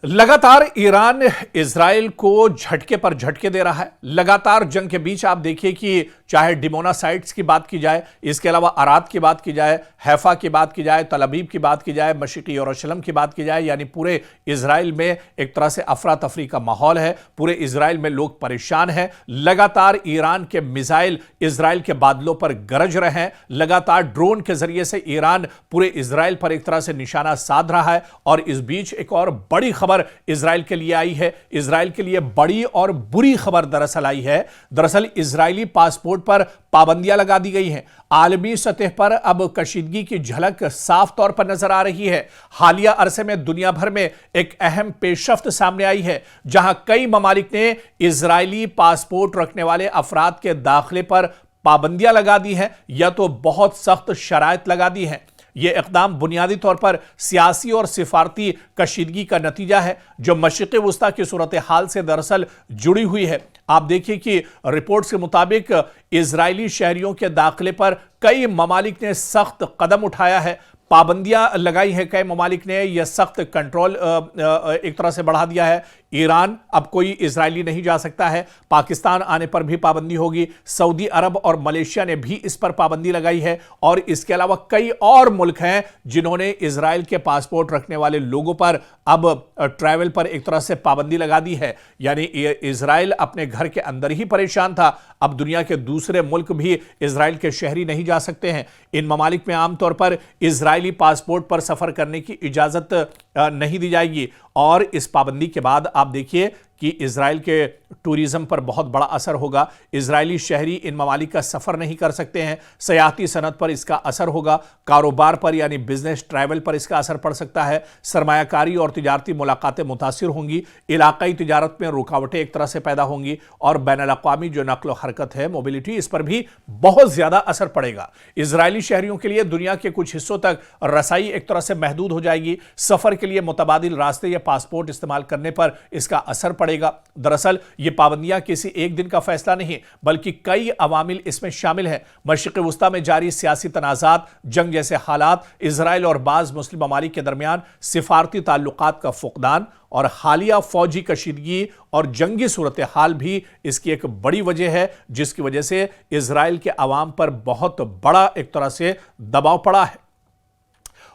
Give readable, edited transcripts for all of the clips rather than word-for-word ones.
लगातार Iran Israel को झटके पर झटके दे रहा है। लगातार जंग के बीच आप देखिए कि चाहे डिमोना साइट्स की बात की जाए, इसके अलावा अराद की बात की जाए, हैफा की बात की जाए, तल अबीब की बात की जाए, मशरिकी यरूशलेम की बात की जाए, यानी पूरे इजराइल में एक तरह से अफरा तफरी का माहौल है। पूरे इजराइल में लोग परेशान हैं। लगातार ईरान के मिसाइल इजराइल के बादलों पर गरज रहे हैं। लगातार ड्रोन के जरिए से ईरान पूरे इजराइल पर एक तरह से निशाना साध रहा है। और इस बीच एक और बड़ी खबर इजराइल के लिए आई है। इजराइल के लिए बड़ी और बुरी खबर दरअसल आई है। दरअसल इजरायली पासपोर्ट पर पाबंदियां लगा दी गई हैं। आलमी सतह पर अब कशीदगी की झलक साफ तौर पर नजर आ रही है। हालिया अरसे में दुनिया भर में एक अहम पेशरफ्त सामने आई है, जहां कई ममालिक ने इजरायली पासपोर्ट रखने वाले अफराद के दाखिले पर पाबंदियां लगा दी हैं या तो बहुत सख्त शराइत लगा दी हैं। यह इकदाम बुनियादी तौर पर सियासी और सिफारती कशीदगी का नतीजा है, जो मशरिक़ वुस्ता की सूरत हाल से दरअसल जुड़ी हुई है। आप देखिए कि रिपोर्ट्स के मुताबिक इजरायली शहरियों के दाखिले पर कई ममालिक ने सख्त कदम उठाया है, पाबंदियां लगाई है। कई ममालिक ने यह सख्त कंट्रोल एक तरह से बढ़ा दिया है। ईरान अब कोई इजरायली नहीं जा सकता है। पाकिस्तान आने पर भी पाबंदी होगी। सऊदी अरब और मलेशिया ने भी इस पर पाबंदी लगाई है। और इसके अलावा कई और मुल्क हैं जिन्होंने इजराइल के पासपोर्ट रखने वाले लोगों पर अब ट्रैवल पर एक तरह से पाबंदी लगा दी है। यानी इजराइल अपने घर के अंदर ही परेशान था, अब दुनिया के दूसरे मुल्क भी इजराइल के शहरी नहीं जा सकते हैं। इन ममालिक में आमतौर पर इजरायली पासपोर्ट पर सफर करने की इजाजत नहीं दी जाएगी। और इस पाबंदी के बाद आप देखिए कि इजराइल के टूरिज्म पर बहुत बड़ा असर होगा। इजरायली शहरी इन ममालिक का सफर नहीं कर सकते हैं। सयाहती सनत पर इसका असर होगा। कारोबार पर यानी बिजनेस ट्रैवल पर इसका असर पड़ सकता है। सरमायाकारी और तिजारती मुलाकातें मुतासिर होंगी। इलाकाई तिजारत में रुकावटें एक तरह से पैदा होंगी। और बैनुल-अक़वामी जो नक्ल हरकत है, मोबिलिटी, इस पर भी बहुत ज्यादा असर पड़ेगा। इजरायली शहरियों के लिए दुनिया के कुछ हिस्सों तक रसाई एक तरह से महदूद हो जाएगी। सफर के लिए मुतबादिल रास्ते या पासपोर्ट इस्तेमाल करने पर इसका असर पड़ेगा। दरअसल ये पाबंदियां किसी एक दिन का फैसला नहीं, बल्कि कई अवामिल इसमें शामिल हैं। मशरिक़ वुस्ता में जारी सियासी तनाज़ात, जंग जैसे हालात, इजराइल और बाज़ मुस्लिम ममालिक के दरमियान सिफारती ताल्लुकात का फुक़दान और हालिया फौजी कशीदगी और जंगी सूरत हाल भी इसकी एक बड़ी वजह है, जिसकी वजह से इजराइल के अवाम पर बहुत बड़ा एक तरह से दबाव पड़ा है।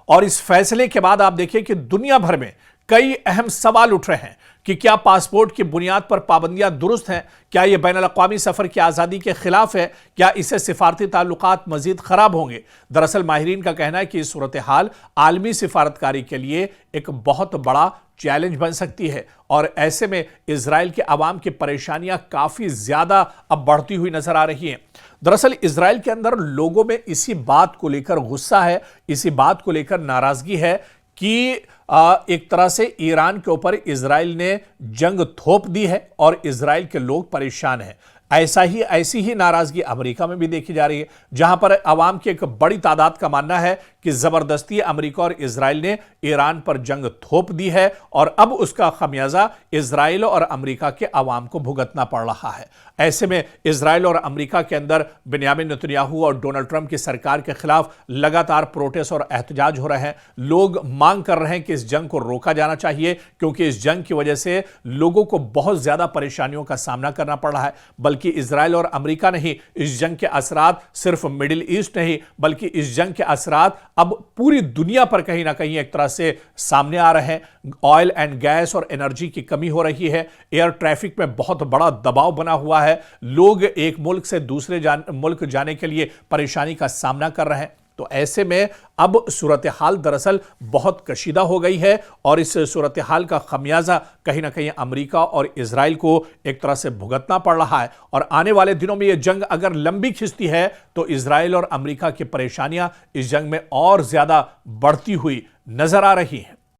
और इस फैसले के बाद आप देखिए कि दुनिया भर में कई अहम सवाल उठ रहे हैं कि क्या पासपोर्ट की बुनियाद पर पाबंदियां दुरुस्त हैं? क्या यह बैनुल-अक़वामी सफर की आज़ादी के खिलाफ है? क्या इससे सिफारती ताल्लुकात मजीद खराब होंगे? दरअसल माहिरीन का कहना है कि इस सूरत हाल आलमी सिफारतकारी के लिए एक बहुत बड़ा चैलेंज बन सकती है। और ऐसे में इजराइल के अवाम की परेशानियां काफी ज्यादा अब बढ़ती हुई नजर आ रही हैं। दरअसल इजराइल के अंदर लोगों में इसी बात को लेकर गुस्सा है, इसी बात को लेकर नाराजगी है कि एक तरह से ईरान के ऊपर इजराइल ने जंग थोप दी है और इजराइल के लोग परेशान हैं। ऐसी ही नाराजगी अमेरिका में भी देखी जा रही है, जहां पर अवाम की एक बड़ी तादाद का मानना है कि जबरदस्ती अमेरिका और इजराइल ने ईरान पर जंग थोप दी है और अब उसका खमियाजा इजराइल और अमेरिका के अवाम को भुगतना पड़ रहा है। ऐसे में इजराइल और अमेरिका के अंदर बेंयामिन नेतन्याहू और डोनाल्ड ट्रंप की सरकार के खिलाफ लगातार प्रोटेस्ट और एहतजाज हो रहे हैं। लोग मांग कर रहे हैं कि इस जंग को रोका जाना चाहिए, क्योंकि इस जंग की वजह से लोगों को बहुत ज्यादा परेशानियों का सामना करना पड़ रहा है। बल्कि इजराइल और अमेरिका नहीं, इस जंग के असरात सिर्फ मिडिल ईस्ट नहीं, बल्कि इस जंग के असरात अब पूरी दुनिया पर कहीं ना कहीं एक तरह से सामने आ रहे हैं। ऑयल एंड गैस और एनर्जी की कमी हो रही है। एयर ट्रैफिक में बहुत बड़ा दबाव बना हुआ है। लोग एक मुल्क से दूसरे मुल्क जाने के लिए परेशानी का सामना कर रहे हैं। तो ऐसे में अब सूरत हाल दरअसल बहुत कशीदा हो गई है और इस सूरत हाल का खमियाजा कहीं ना कहीं अमेरिका और इजराइल को एक तरह से भुगतना पड़ रहा है। और आने वाले दिनों में यह जंग अगर लंबी खिंचती है तो इजराइल और अमेरिका की परेशानियां इस जंग में और ज्यादा बढ़ती हुई नजर आ रही हैं।